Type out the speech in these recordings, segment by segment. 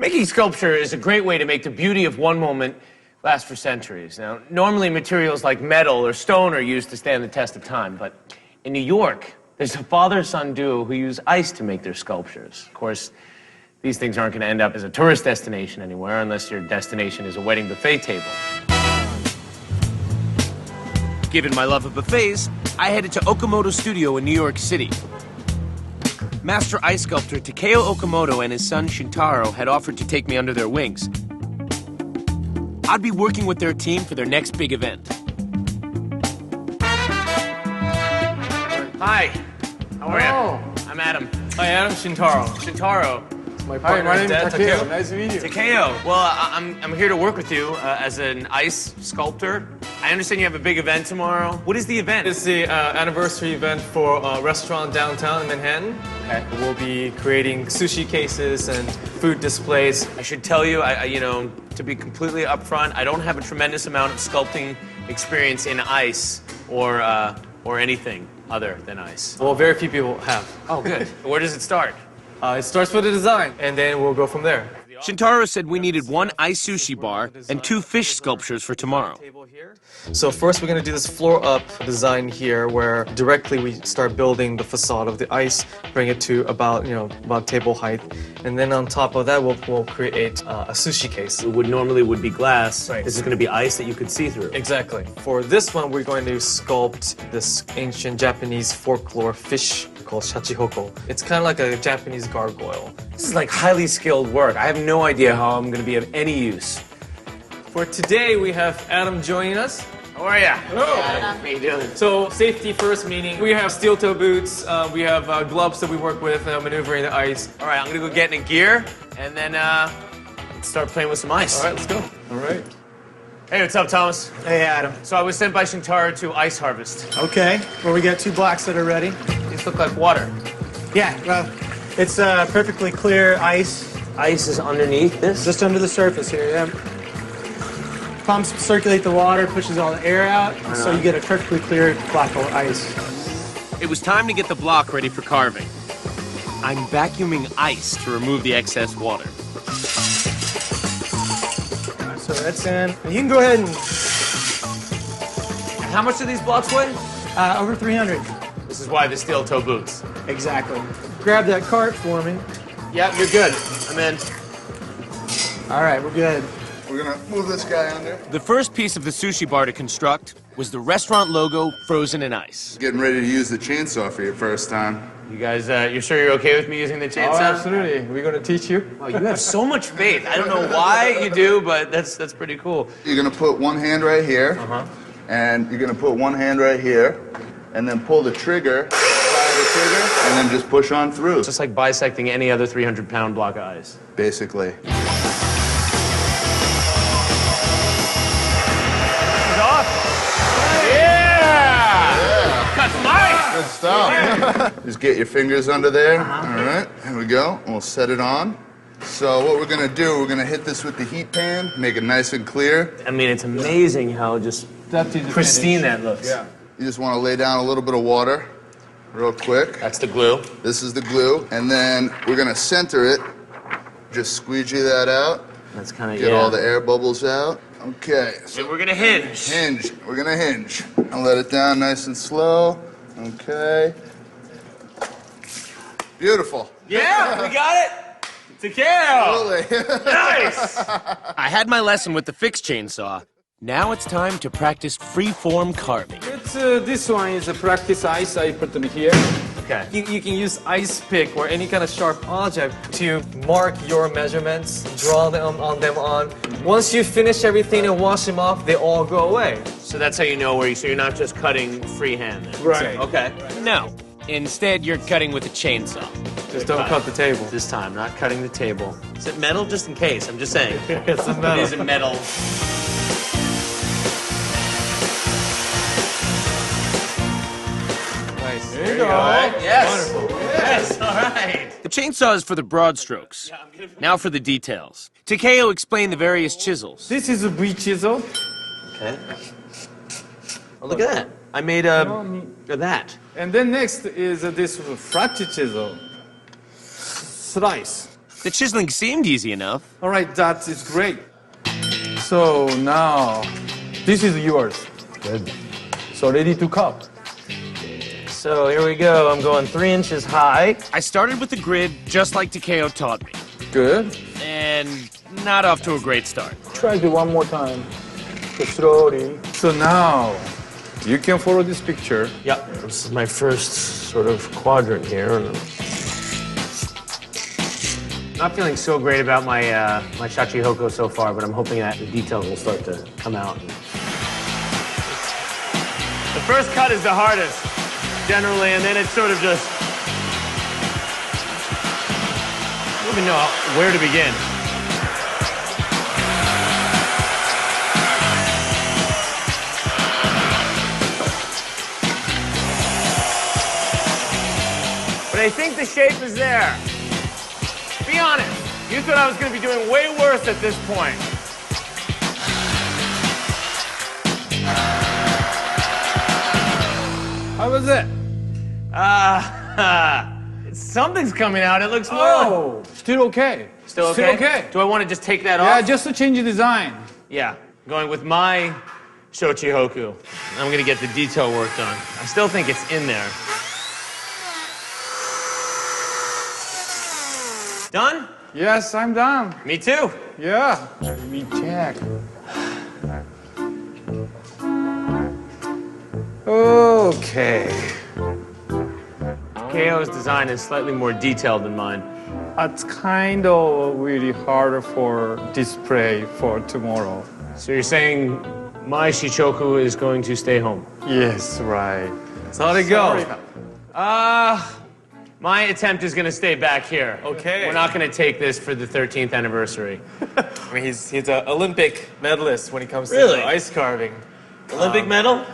Making sculpture is a great way to make the beauty of one moment last for centuries. Now, normally materials like metal or stone are used to stand the test of time, but in New York, there's a father-son duo who use ice to make their sculptures. Of course, these things aren't going to end up as a tourist destination anywhere unless your destination is a wedding buffet table. Given my love of buffets, I headed to Okamoto Studio in New York City. Master ice sculptor Takeo Okamoto and his son Shintaro had offered to take me under their wings. I'd be working with their team for their next big event. Hi, how are you? I'm Adam. Hi, Adam. Shintaro. Shintaro. My partner, my name is Takeo. Takeo. Nice to meet you. Takeo, well, I'm here to work with you as an ice sculptor. I understand you have a big event tomorrow. What is the event? It's the anniversary event for a restaurant downtown in Manhattan. Okay. We'll be creating sushi cases and food displays. I should tell you, to be completely upfront, I don't have a tremendous amount of sculpting experience in ice or anything other than ice. Well, very few people have. Oh, good. Where does it start? It starts with the design, and then we'll go from there. Shintaro said we needed one ice sushi bar and 2 fish sculptures for tomorrow. So first we're going to do this floor-up design here, where directly we start building the facade of the ice, bring it to about table height, and then on top of that we'll create a sushi case. It normally would be glass. Right. This is going to be ice that you could see through. Exactly. For this one, we're going to sculpt this ancient Japanese folklore fish called shachihoko. It's kind of like a Japanese gargoyle. This is like highly skilled work. I have no idea how I'm going to be of any use. For today, we have Adam joining us. How are ya? Hello. How you doing? So safety first, meaning we have steel toe boots, we have gloves that we work with maneuvering the ice. All right, I'm going to go get in gear and then let's start playing with some ice. All right, let's go. All right. Hey, what's up, Thomas? Hey, Adam. So I was sent by Shintaro to ice harvest. Okay. Well, we got 2 blocks that are ready. These look like water. Yeah, well, it's perfectly clear ice Ice is underneath this? just under the surface here, yeah. Pumps circulate the water, pushes all the air out, so you get a perfectly clear block of ice. It was time to get the block ready for carving. I'm vacuuming ice to remove the excess water. So that's in. And you can go ahead and How much do these blocks weigh? over 300. This is why the steel toe boots. Exactly. Grab that cart for me. Yeah, you're good. I'm in. All right, we're good. We're gonna move this guy under. The first piece of the sushi bar to construct was the restaurant logo frozen in ice. Getting ready to use the chainsaw for your first time. You guys, you're sure you're okay with me using the chainsaw? Oh, absolutely. We're going to teach you. Wow, you have so much faith. I don't know why you do, but that's pretty cool. You're gonna put one hand right here, and you're gonna put one hand right here, and then pull the trigger, fire the trigger, and then just push on through. Just like bisecting any other 300-pound block of ice. Basically. Good stuff. Just get your fingers under there. All right, here we go. And we'll set it on. So what we're gonna do, we're gonna hit this with the heat pan, make it nice and clear. I mean, it's amazing how just pristine that looks. Yeah. You just wanna lay down a little bit of water real quick. That's the glue. This is the glue. And then we're gonna center it. Just squeegee that out. That's kind of, Get all the air bubbles out. Okay. So And we're gonna hinge. hinge. We're gonna hinge. I'll let it down nice and slow. Okay. Beautiful. Yeah, we got it. Takeo. Absolutely. Nice. I had my lesson with the fixed chainsaw. Now it's time to practice free-form carving. This one is a practice ice. I put them here. Okay. You can use ice pick or any kind of sharp object to mark your measurements, draw them on. Once you finish everything and wash them off, they all go away. So that's how you know so you're not just cutting freehand then. Right. Okay. No. Instead, you're cutting with a chainsaw. Just don't cut the table. This time, not cutting the table. Is it metal? Just in case. I'm just saying. It's a metal. It is a metal. Nice. There you go. Yes. Wonderful. Yes. All right. The chainsaw is for the broad strokes. Now for the details. Takeo explained the various chisels. This is a V chisel. Okay. Oh, look at that. I made that. And then next is this flat chisel. Slice. The chiseling seemed easy enough. All right, that is great. So now, this is yours. Good. So ready to cut. So here we go. I'm going 3 inches high. I started with the grid just like Takeo taught me. Good. And not off to a great start. Try it one more time. Just slowly. So now, you can follow this picture. Yep. This is my first sort of quadrant here. Not feeling so great about my my shachihoko so far, but I'm hoping that the details will start to come out. The first cut is the hardest, generally, and then it's sort of just... I don't even know where to begin. But I think the shape is there. Be honest, you thought I was going to be doing way worse at this point. How was it? Something's coming out. It looks more... Oh, still okay. Still okay? Still okay. Do I want to just take that Yeah, off? just to change the design. Yeah, going with my shochihoku. I'm going to get the detail work done. I still think it's in there. Done? Yes, I'm done. Me too. Yeah. Let me check. Okay. KO's design is slightly more detailed than mine. That's kind of really hard for display for tomorrow. So you're saying my shichoku is going to stay home? Yes, right. So how'd it go? My attempt is going to stay back here. Okay. We're not going to take this for the 13th anniversary. I mean, he's an Olympic medalist when it comes to Really? ice carving. Olympic medal?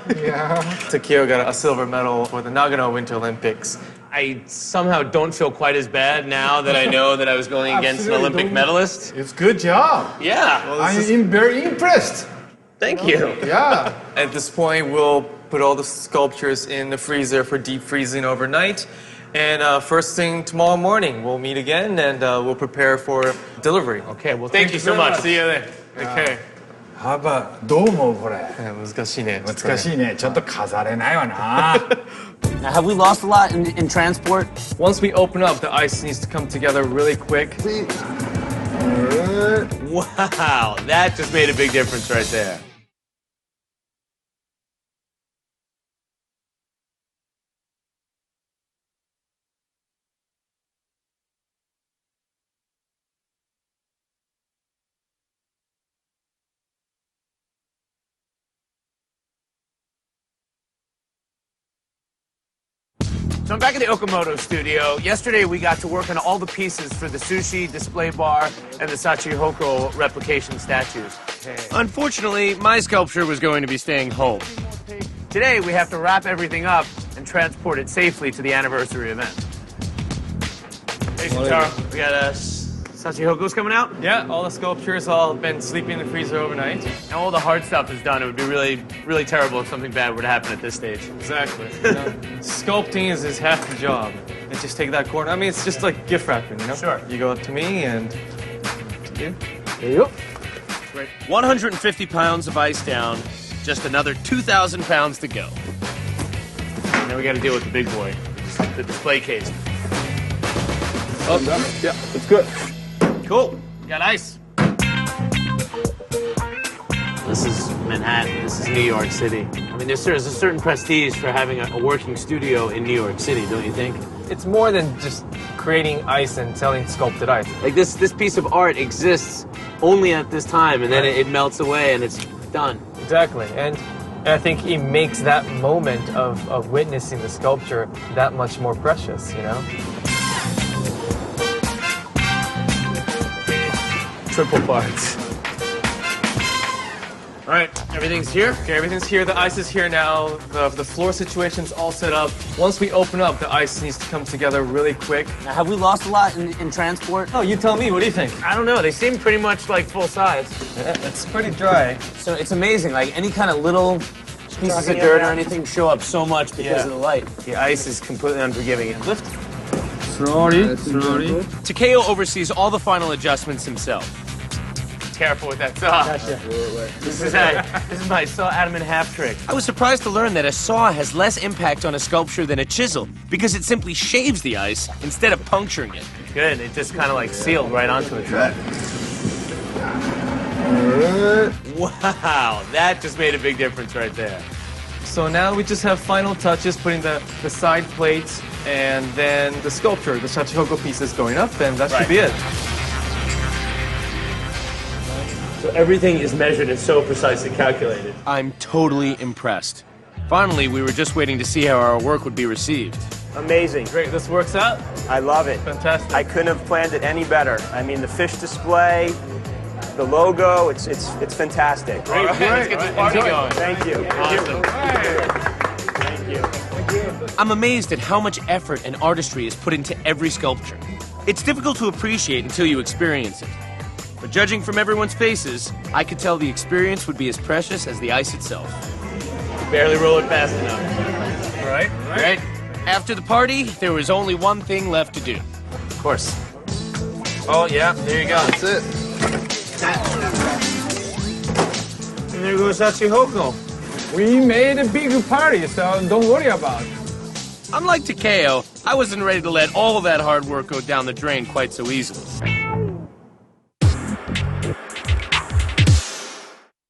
Takeo got a silver medal for the Nagano Winter Olympics. I somehow don't feel quite as bad now that I know that I was going against an Absolutely Olympic don't. medalist. It's good job. Yeah. I'm very impressed. Thank you. Yeah. At this point, we'll put all the sculptures in the freezer for deep freezing overnight. And first thing tomorrow morning, we'll meet again and we'll prepare for delivery. Okay, well, thank you so much. See you there. Okay. 幅どう思うこれ。難しいね。難しいね。ちょっと飾れないわな。 Now, have we lost a lot in transport? Once we open up, the ice needs to come together really quick. Wow, that just made a big difference right there. So I'm back at the Okamoto studio. Yesterday we got to work on all the pieces for the sushi, display bar, and the Shachihoko replication statues. Unfortunately, my sculpture was going to be staying home. Today we have to wrap everything up and transport it safely to the anniversary event. Hey, Shintaro, we got Shachihoko's coming out? Yeah, all the sculptures all been sleeping in the freezer overnight. And all the hard stuff is done. It would be really, really terrible if something bad were to happen at this stage. Exactly. Sculpting is half the job. And just take that corner. I mean, it's just like gift wrapping, you know? Sure. You go up to me and to you. There you go. Great. 150 pounds of ice down. Just another 2,000 pounds to go. And then we got to deal with the big boy, the display case. Oh, yeah, it's good. Cool. Got ice. This is Manhattan. This is New York City. I mean, there's a certain prestige for having a working studio in New York City, don't you think? It's more than just creating ice and selling sculpted ice. Like this piece of art exists only at this time, and then it melts away and it's done. Exactly. And I think it makes that moment of witnessing the sculpture that much more precious, you know? Triple parts. All right, everything's here? Okay, everything's here. The ice is here now. The floor situation's all set up. Once we open up, the ice needs to come together really quick. Now, have we lost a lot in transport? Oh, you tell me. What do you think? I don't know. They seem pretty much like full size. Yeah, it's pretty dry. So it's amazing. Like any kind of little pieces of dirt or anything show up so much because of the light. The ice is completely unforgiving. Lift. Slowly, slowly. Takeo oversees all the final adjustments himself. Careful with that saw. Gotcha. This is my saw Adam in half trick. I was surprised to learn that a saw has less impact on a sculpture than a chisel because it simply shaves the ice instead of puncturing it. Good, it just kind of like sealed right onto it. Wow, that just made a big difference right there. So now we just have final touches, putting the side plates and then the sculpture, the Shachihoko pieces going up, and that should be it. So everything is measured and so precisely calculated. I'm totally impressed. Finally, we were just waiting to see how our work would be received. Amazing. Great, this works out. I love it. Fantastic. I couldn't have planned it any better. I mean, the fish display, the logo, it's fantastic. Great, let's get this party going. Thank you. Awesome. Thank you. I'm amazed at how much effort and artistry is put into every sculpture. It's difficult to appreciate until you experience it. But judging from everyone's faces, I could tell the experience would be as precious as the ice itself. Barely roll it fast enough. Right? After the party, there was only one thing left to do. Of course. Oh, yeah, there you go. That's it. And there goes Shachihoko. We made a big party, so don't worry about it. Unlike Takeo, I wasn't ready to let all of that hard work go down the drain quite so easily.